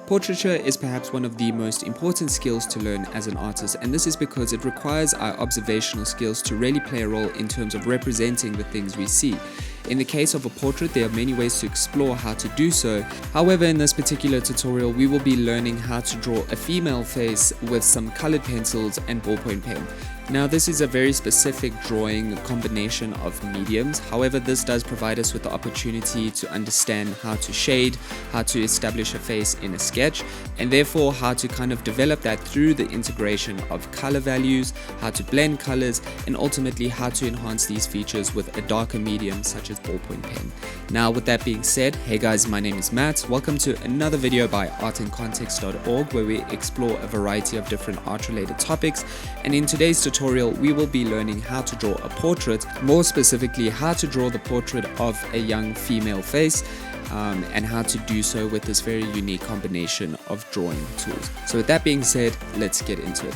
Portraiture is perhaps one of the most important skills to learn as an artist, and this is because it requires our observational skills to really play a role in terms of representing the things we see. In the case of a portrait, there are many ways to explore how to do so. However, in this particular tutorial, we will be learning how to draw a female face with some colored pencils and ballpoint pen. Now, this is a very specific drawing combination of mediums. However, this does provide us with the opportunity to understand how to shade, how to establish a face in a sketch, and therefore how to kind of develop that through the integration of color values, how to blend colors, and ultimately how to enhance these features with a darker medium such as ballpoint pen. Now, with that being said, hey guys, my name is Matt. Welcome to another video by artandcontext.org, where we explore a variety of different art-related topics. And in today's tutorial, we will be learning how to draw a portrait, more specifically how to draw the portrait of a young female face, and how to do so with this very unique combination of drawing tools. So with that being said, let's get into it.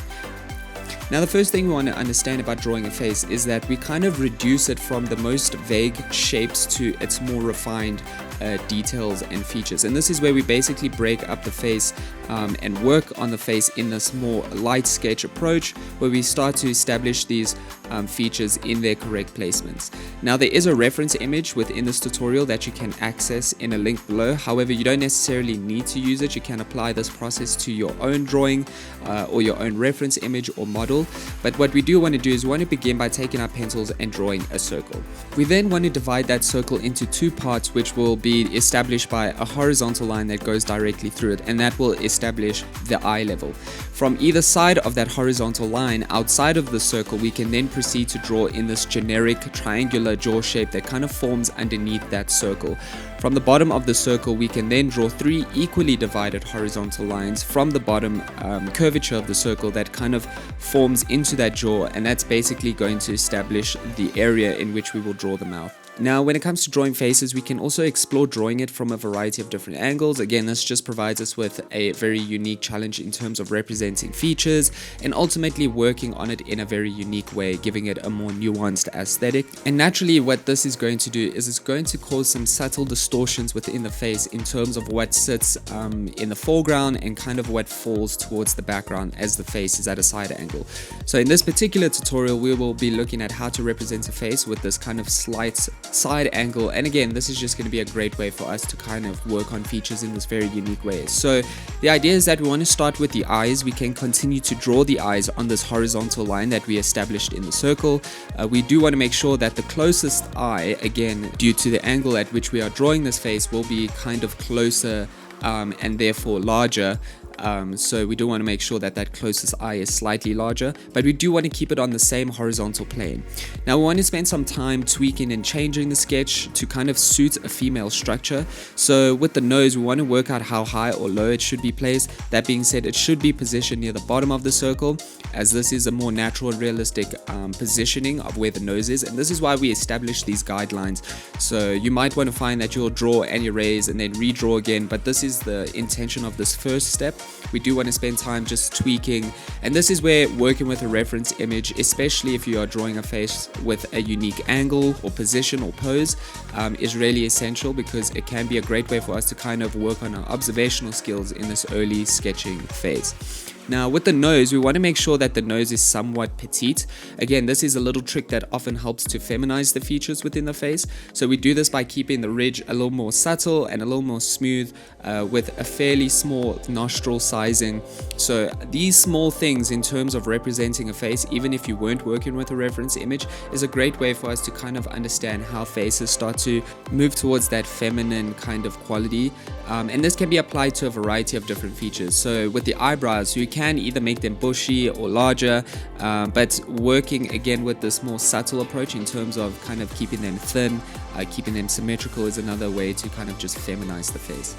Now, the first thing we want to understand about drawing a face is that we kind of reduce it from the most vague shapes to its more refined details and features. And this is where we basically break up the face and work on the face in this more light sketch approach, where we start to establish these features in their correct placements. Now, there is a reference image within this tutorial that you can access in a link below. However, you don't necessarily need to use it. You can apply this process to your own drawing or your own reference image or model. But what we do want to do is we want to begin by taking our pencils and drawing a circle. We then want to divide that circle into two parts, which will be established by a horizontal line that goes directly through it, and that will establish the eye level. From either side of that horizontal line outside of the circle, we can then proceed to draw in this generic triangular jaw shape that kind of forms underneath that circle. From the bottom of the circle, we can then draw three equally divided horizontal lines from the bottom curvature of the circle that kind of forms into that jaw, and that's basically going to establish the area in which we will draw the mouth. Now, when it comes to drawing faces, we can also explore drawing it from a variety of different angles. Again, this just provides us with a very unique challenge in terms of representing features and ultimately working on it in a very unique way, giving it a more nuanced aesthetic. And naturally, what this is going to do is it's going to cause some subtle distortions within the face in terms of what sits in the foreground and kind of what falls towards the background as the face is at a side angle. So in this particular tutorial, we will be looking at how to represent a face with this kind of slight side angle, and again, this is just going to be a great way for us to kind of work on features in this very unique way. So the idea is that we want to start with the eyes. We can continue to draw the eyes on this horizontal line that we established in the circle. We do want to make sure that the closest eye, again due to the angle at which we are drawing this face, will be kind of closer and therefore larger. So we do want to make sure that that closest eye is slightly larger, but we do want to keep it on the same horizontal plane. Now, we want to spend some time tweaking and changing the sketch to kind of suit a female structure. So with the nose, we want to work out how high or low it should be placed. That being said, it should be positioned near the bottom of the circle, as this is a more natural and realistic positioning of where the nose is, and this is why we establish these guidelines. So you might want to find that you'll draw and erase and then redraw again, but this is the intention of this first step. We do want to spend time just tweaking, and this is where working with a reference image, especially if you are drawing a face with a unique angle or position or pose, is really essential, because it can be a great way for us to kind of work on our observational skills in this early sketching phase. Now, with the nose, we want to make sure that the nose is somewhat petite. Again, this is a little trick that often helps to feminize the features within the face. So we do this by keeping the ridge a little more subtle and a little more smooth, with a fairly small nostril sizing. So these small things in terms of representing a face, even if you weren't working with a reference image, is a great way for us to kind of understand how faces start to move towards that feminine kind of quality. And this can be applied to a variety of different features. So with the eyebrows, you can either make them bushy or larger, but working again with this more subtle approach in terms of kind of keeping them thin, keeping them symmetrical, is another way to kind of just feminize the face.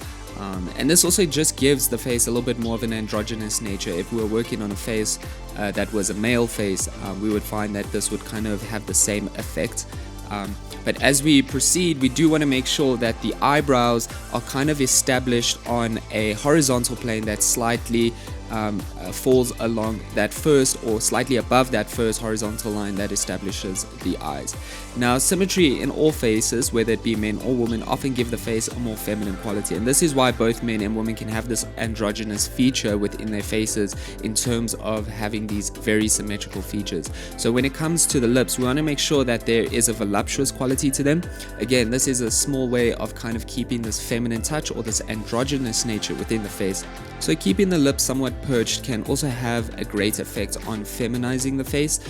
And this also just gives the face a little bit more of an androgynous nature. If we were working on a face that was a male face, we would find that this would kind of have the same effect. But as we proceed, we do want to make sure that the eyebrows are kind of established on a horizontal plane that's slightly falls along that first or slightly above that first horizontal line that establishes the eyes. Now, symmetry in all faces, whether it be men or women, often give the face a more feminine quality, and this is why both men and women can have this androgynous feature within their faces in terms of having these very symmetrical features. So when it comes to the lips, we want to make sure that there is a voluptuous quality to them. Again, this is a small way of kind of keeping this feminine touch or this androgynous nature within the face. So keeping the lips somewhat perched can also have a great effect on feminizing the face.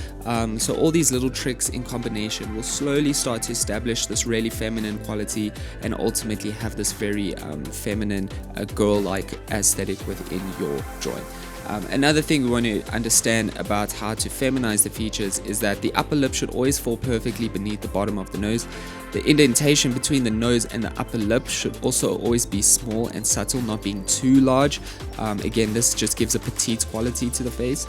So all these little tricks in combination will slowly start to establish this really feminine quality and ultimately have this very feminine, girl-like aesthetic within your drawing. Another thing we want to understand about how to feminize the features is that the upper lip should always fall perfectly beneath the bottom of the nose. The indentation between the nose and the upper lip should also always be small and subtle, not being too large. Again, this just gives a petite quality to the face.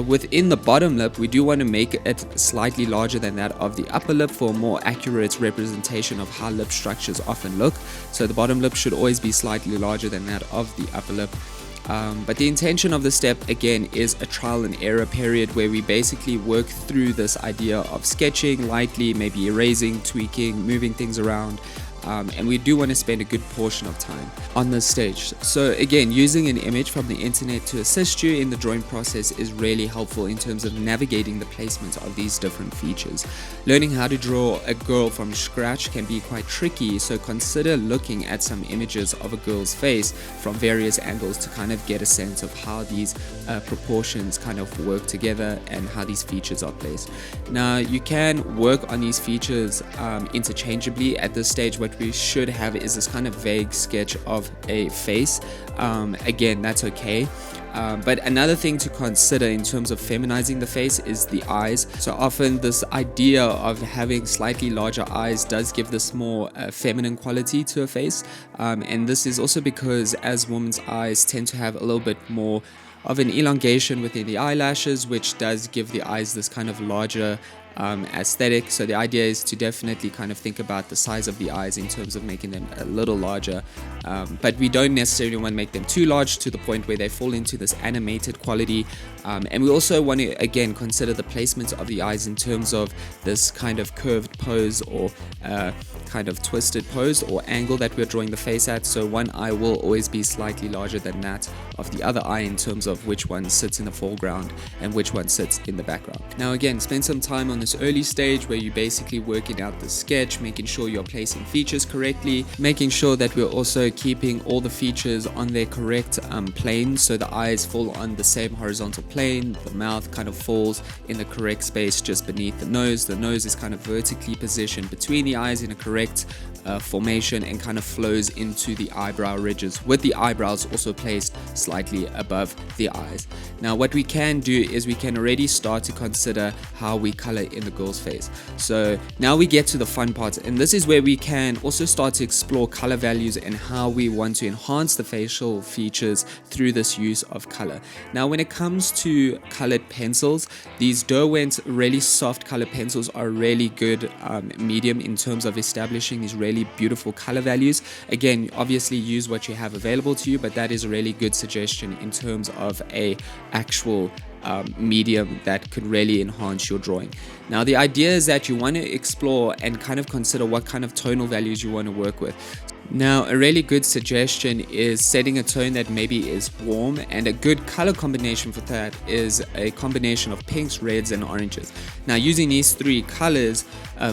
Within the bottom lip, we do want to make it slightly larger than that of the upper lip for a more accurate representation of how lip structures often look. So the bottom lip should always be slightly larger than that of the upper lip. But the intention of the step, again, is a trial and error period where we basically work through this idea of sketching lightly, maybe erasing, tweaking, moving things around. And we do want to spend a good portion of time on this stage. So again, using an image from the internet to assist you in the drawing process is really helpful in terms of navigating the placement of these different features. Learning how to draw a girl from scratch can be quite tricky, so consider looking at some images of a girl's face from various angles to kind of get a sense of how these proportions kind of work together and how these features are placed. Now, you can work on these features interchangeably. At this stage, what we should have is this kind of vague sketch of a face. Again, that's okay. But another thing to consider in terms of feminizing the face is the eyes. So often this idea of having slightly larger eyes does give this more feminine quality to a face. And this is also because as women's eyes tend to have a little bit more of an elongation within the eyelashes, which does give the eyes this kind of larger aesthetic. So the idea is to definitely kind of think about the size of the eyes in terms of making them a little larger, but we don't necessarily want to make them too large to the point where they fall into this animated quality. And we also want to again consider the placement of the eyes in terms of this kind of curved pose or kind of twisted pose or angle that we're drawing the face at. So one eye will always be slightly larger than that of the other eye in terms of which one sits in the foreground and which one sits in the background. Now again, spend some time on this early stage where you're basically working out the sketch, making sure you're placing features correctly, making sure that we're also keeping all the features on their correct plane, so the eyes fall on the same horizontal plane, the mouth kind of falls in the correct space just beneath the nose is kind of vertically positioned between the eyes in a correct formation and kind of flows into the eyebrow ridges, with the eyebrows also placed slightly above the eyes. Now what we can do is we can already start to consider how we color in the girl's face. So now we get to the fun part, and this is where we can also start to explore color values and how we want to enhance the facial features through this use of color. Now when it comes to colored pencils, these Derwent really soft color pencils are a really good medium in terms of establishing these really beautiful color values. Again, obviously use what you have available to you, but that is a really good suggestion in terms of a actual medium that could really enhance your drawing. Now the idea is that you want to explore and kind of consider what kind of tonal values you want to work with. Now a really good suggestion is setting a tone that maybe is warm, and a good color combination for that is a combination of pinks, reds and oranges. Now using these three colors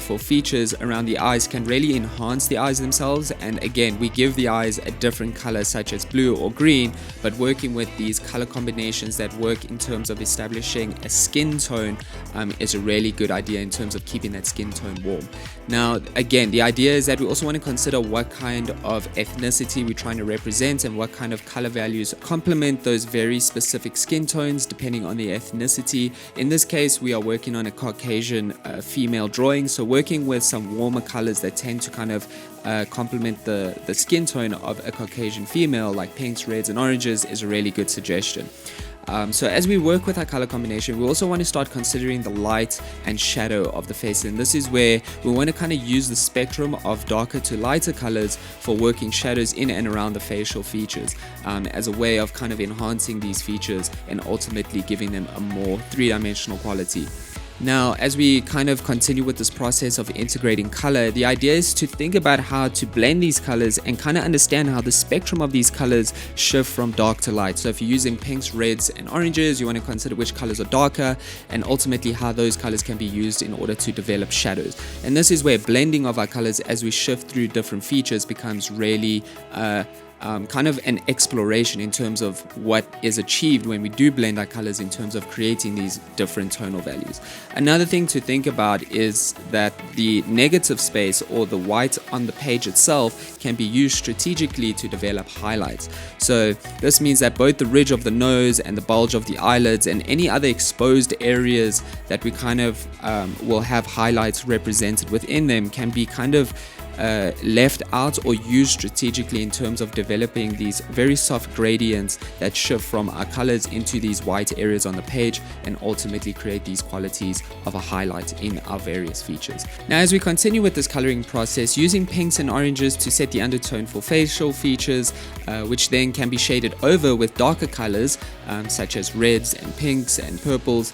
for features around the eyes can really enhance the eyes themselves, and again we give the eyes a different color such as blue or green, but working with these color combinations that work in terms of establishing a skin tone is a really good idea in terms of keeping that skin tone warm. Now again, the idea is that we also want to consider what kind of ethnicity we're trying to represent and what kind of color values complement those very specific skin tones depending on the ethnicity. In this case we are working on a Caucasian female drawing, so working with some warmer colors that tend to kind of complement the skin tone of a Caucasian female, like pinks, reds and oranges, is a really good suggestion. So as we work with our color combination, we also want to start considering the light and shadow of the face, and this is where we want to kind of use the spectrum of darker to lighter colors for working shadows in and around the facial features, as a way of kind of enhancing these features and ultimately giving them a more three-dimensional quality. Now, as we kind of continue with this process of integrating color, the idea is to think about how to blend these colors and kind of understand how the spectrum of these colors shift from dark to light. So if you're using pinks, reds, and oranges, you want to consider which colors are darker and ultimately how those colors can be used in order to develop shadows. And this is where blending of our colors as we shift through different features becomes really kind of an exploration in terms of what is achieved when we do blend our colors in terms of creating these different tonal values. Another thing to think about is that the negative space or the white on the page itself can be used strategically to develop highlights. So this means that both the ridge of the nose and the bulge of the eyelids and any other exposed areas that we kind of will have highlights represented within them can be kind of left out or used strategically in terms of developing these very soft gradients that shift from our colors into these white areas on the page and ultimately create these qualities of a highlight in our various features. Now, as we continue with this coloring process, using pinks and oranges to set the undertone for facial features, which then can be shaded over with darker colors such as reds and pinks and purples,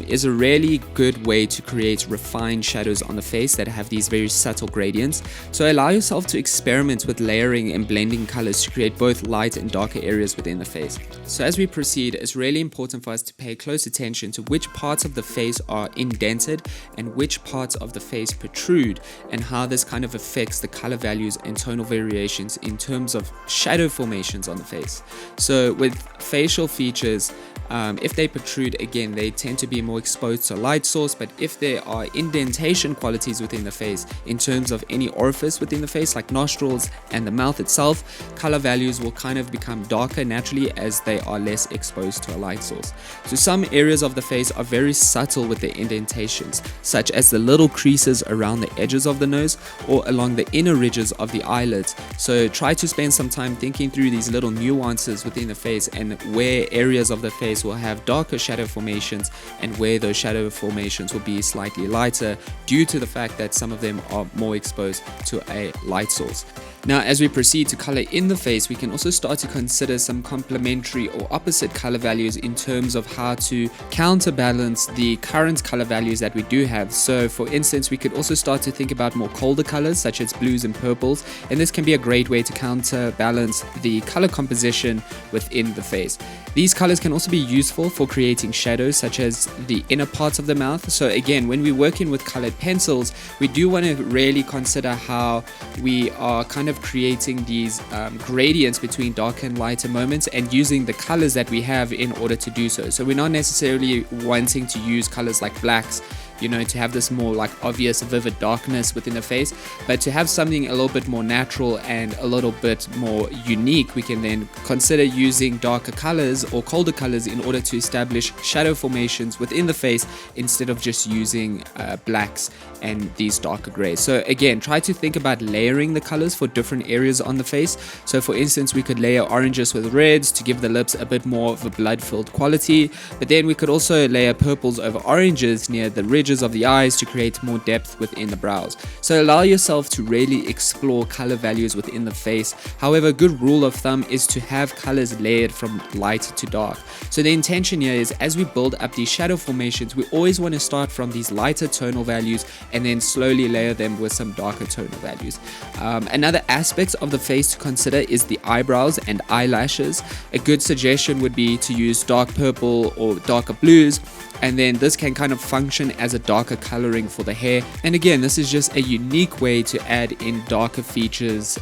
is a really good way to create refined shadows on the face that have these very subtle gradients. So allow yourself to experiment with layering and blending colors to create both light and darker areas within the face. So as we proceed, it's really important for us to pay close attention to which parts of the face are indented and which parts of the face protrude, and how this kind of affects the color values and tonal variations in terms of shadow formations on the face. So with facial features, if they protrude, again, they tend to be more exposed to a light source, but if there are indentation qualities within the face in terms of any orifice within the face like nostrils and the mouth itself, color values will kind of become darker naturally as they are less exposed to a light source. So some areas of the face are very subtle with their indentations, such as the little creases around the edges of the nose or along the inner ridges of the eyelids. So try to spend some time thinking through these little nuances within the face and where areas of the face will have darker shadow formations and where those shadow formations will be slightly lighter due to the fact that some of them are more exposed to a light source. Now, as we proceed to color in the face, we can also start to consider some complementary or opposite color values in terms of how to counterbalance the current color values that we do have. So for instance, we could also start to think about more colder colors such as blues and purples, and this can be a great way to counterbalance the color composition within the face. These colors can also be useful for creating shadows such as the inner parts of the mouth. So again, when we're working with colored pencils, we do want to really consider how we are kind of creating these gradients between darker and lighter moments and using the colors that we have in order to do so. So we're not necessarily wanting to use colors like blacks, you know, to have this more like obvious vivid darkness within the face, but to have something a little bit more natural and a little bit more unique, we can then consider using darker colors or colder colors in order to establish shadow formations within the face instead of just using blacks and these darker grays. So again, try to think about layering the colors for different areas on the face. So for instance, we could layer oranges with reds to give the lips a bit more of a blood-filled quality, but then we could also layer purples over oranges near the ridges of the eyes to create more depth within the brows. So allow yourself to really explore color values within the face. However, a good rule of thumb is to have colors layered from light to dark. So the intention here is, as we build up these shadow formations, we always want to start from these lighter tonal values and then slowly layer them with some darker tonal values. Another aspect of the face to consider is the eyebrows and eyelashes. A good suggestion would be to use dark purple or darker blues, and then this can kind of function as a darker coloring for the hair. And again, this is just a unique way to add in darker features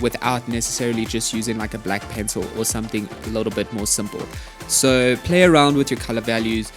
without necessarily just using like a black pencil or something a little bit more simple. So play around with your color values,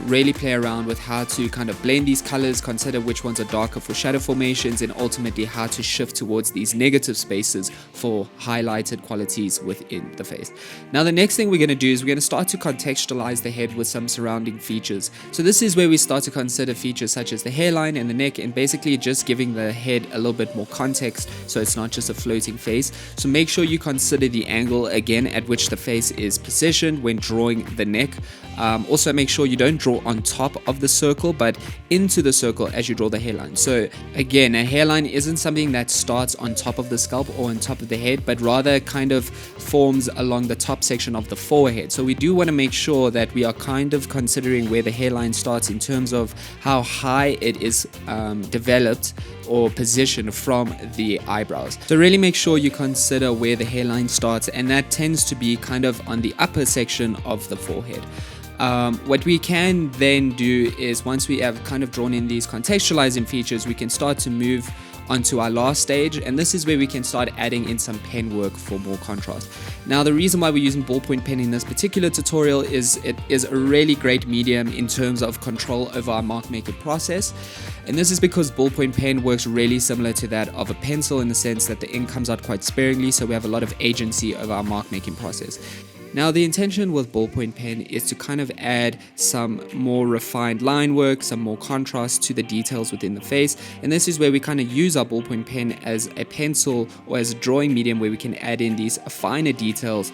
really play around with how to kind of blend these colors, consider which ones are darker for shadow formations, and ultimately how to shift towards these negative spaces for highlighted qualities within the face. Now, the next thing we're going to do is we're going to start to contextualize the head with some surrounding features. So this is where we start to consider features such as the hairline and the neck, and basically just giving the head a little bit more context so it's not just a floating face. So make sure you consider the angle again at which the face is positioned when drawing drawing the neck. Also make sure you don't draw on top of the circle, but into the circle as you draw the hairline. So again, a hairline isn't something that starts on top of the scalp or on top of the head, but rather kind of forms along the top section of the forehead. So we do want to make sure that we are kind of considering where the hairline starts in terms of how high it is developed or positioned from the eyebrows. So really make sure you consider where the hairline starts, and that tends to be kind of on the upper section of the forehead. What we can then do is, once we have kind of drawn in these contextualizing features, we can start to move onto our last stage, and this is where we can start adding in some pen work for more contrast. Now, the reason why we're using ballpoint pen in this particular tutorial is it is a really great medium in terms of control over our mark making process, and this is because ballpoint pen works really similar to that of a pencil in the sense that the ink comes out quite sparingly, so we have a lot of agency over our mark making process. Now, the intention with ballpoint pen is to kind of add some more refined line work, some more contrast to the details within the face, and this is where we kind of use our ballpoint pen as a pencil or as a drawing medium where we can add in these finer details,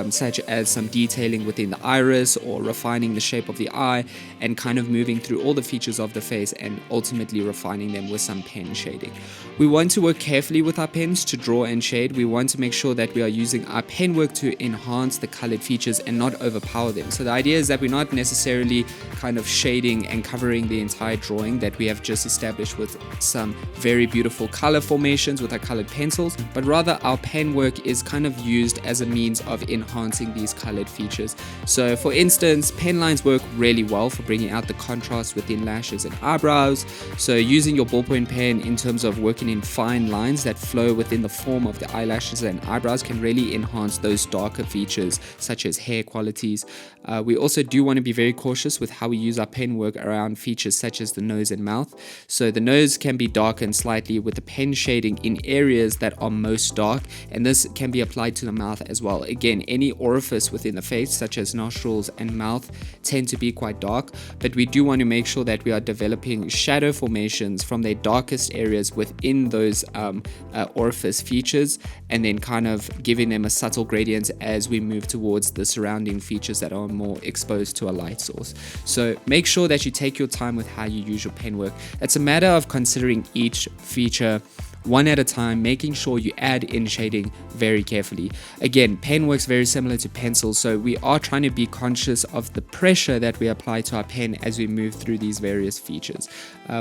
such as some detailing within the iris or refining the shape of the eye, and kind of moving through all the features of the face and ultimately refining them with some pen shading. We want to work carefully with our pens to draw and shade. We want to make sure that we are using our pen work to enhance the colored features and not overpower them. So the idea is that we're not necessarily kind of shading and covering the entire drawing that we have just established with some very beautiful color formations with our colored pencils, but rather our pen work is kind of used as a means of enhancing these colored features. So for instance, pen lines work really well for bringing out the contrast within lashes and eyebrows. So using your ballpoint pen in terms of working in fine lines that flow within the form of the eyelashes and eyebrows can really enhance those darker features such as hair qualities. We also do want to be very cautious with how we use our pen work around features such as the nose and mouth. So the nose can be darkened slightly with the pen shading in areas that are most dark, and this can be applied to the mouth as well. Again, any orifice within the face such as nostrils and mouth tend to be quite dark, but we do want to make sure that we are developing shadow formations from their darkest areas within those orifice features, and then kind of giving them a subtle gradient as we move towards the surrounding features that are more exposed to a light source. So make sure that you take your time with how you use your pen work. It's a matter of considering each feature one at a time, making sure you add in shading very carefully. Again, pen works very similar to pencil, so we are trying to be conscious of the pressure that we apply to our pen as we move through these various features.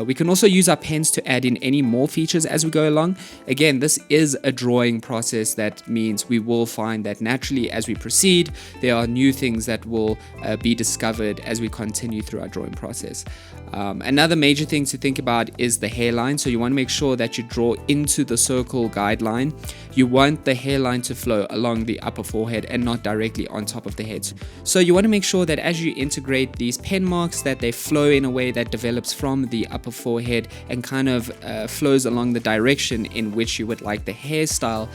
We can also use our pens to add in any more features as we go along. Again, this is a drawing process. That means we will find that naturally as we proceed, there are new things that will be discovered as we continue through our drawing process. Another major thing to think about is the hairline. So you want to make sure that you draw into the circle guideline. You want the hairline to flow along the upper forehead and not directly on top of the head. So you want to make sure that as you integrate these pen marks, that they flow in a way that develops from the upper forehead and kind of flows along the direction in which you would like the hairstyle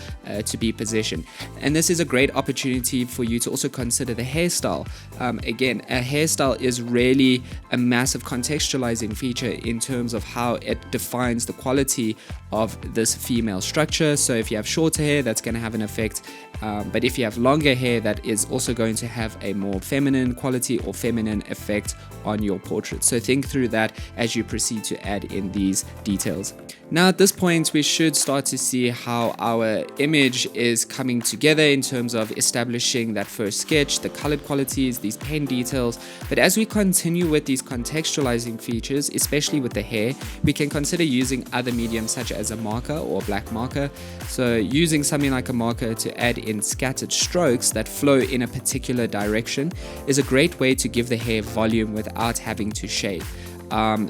to be positioned. And this is a great opportunity for you to also consider the hairstyle. Again, a hairstyle is really a massive contextualizing feature in terms of how it defines the quality of this female structure. So if you have shorter hair, that's going to have an effect, but if you have longer hair, that is also going to have a more feminine quality or feminine effect on your portrait. So think through that as you proceed to add in these details. Now at this point, we should start to see how our image is coming together in terms of establishing that first sketch, the colored qualities, these pen details. But as we continue with these contextualizing features, especially with the hair, we can consider using other mediums such as a marker or a black marker. So using something like a marker to add in scattered strokes that flow in a particular direction is a great way to give the hair volume without having to shade.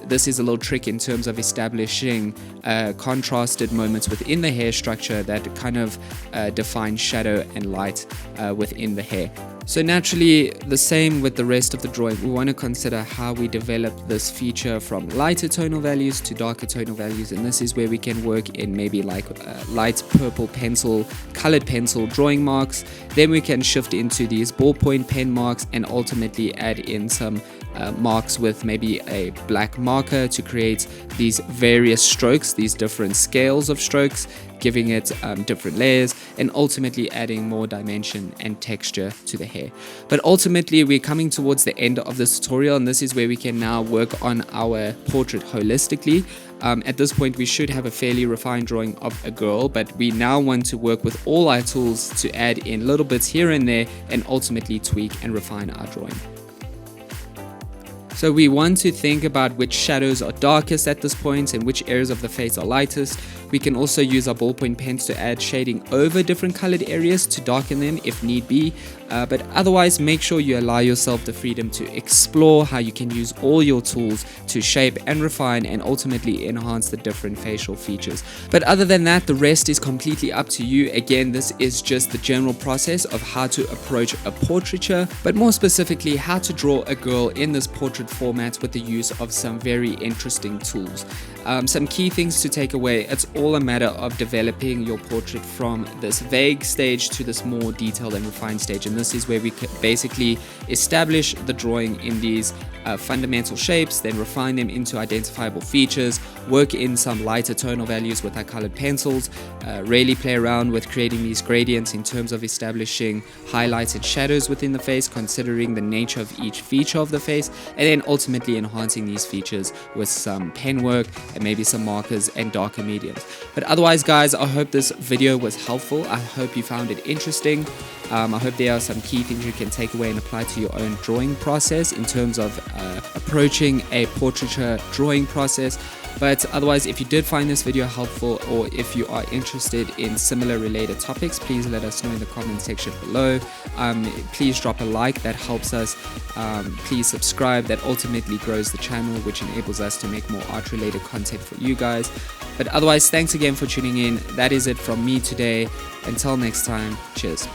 This is a little trick in terms of establishing contrasted moments within the hair structure that kind of define shadow and light within the hair. So naturally, the same with the rest of the drawing, we want to consider how we develop this feature from lighter tonal values to darker tonal values, and this is where we can work in maybe like light purple pencil, colored pencil drawing marks. Then we can shift into these ballpoint pen marks and ultimately add in some marks with maybe a black marker to create these various strokes, these different scales of strokes, giving it different layers, and ultimately adding more dimension and texture to the hair. But ultimately, we're coming towards the end of this tutorial, and this is where we can now work on our portrait holistically. At this point, we should have a fairly refined drawing of a girl, but we now want to work with all our tools to add in little bits here and there and ultimately tweak and refine our drawing. So we want to think about which shadows are darkest at this point and which areas of the face are lightest. We can also use our ballpoint pens to add shading over different colored areas to darken them if need be. But otherwise, make sure you allow yourself the freedom to explore how you can use all your tools to shape and refine and ultimately enhance the different facial features. But other than that, the rest is completely up to you. Again, this is just the general process of how to approach a portraiture, but more specifically, how to draw a girl in this portrait format with the use of some very interesting tools. Some key things to take away: it's all a matter of developing your portrait from this vague stage to this more detailed and refined stage, and this is where we basically establish the drawing in these fundamental shapes, then refine them into identifiable features, work in some lighter tonal values with our colored pencils, really play around with creating these gradients in terms of establishing highlights and shadows within the face, considering the nature of each feature of the face, and then ultimately enhancing these features with some pen work and maybe some markers and darker mediums. But otherwise, guys, I hope this video was helpful. I hope you found it interesting. I hope there are some key things you can take away and apply to your own drawing process in terms of approaching a portraiture drawing process. But otherwise, if you did find this video helpful, or if you are interested in similar related topics, please let us know in the comment section below. Please drop a like, that helps us. Please subscribe, that ultimately grows the channel, which enables us to make more art related content for you guys. But otherwise, thanks again for tuning in. That is it from me today. Until next time, cheers.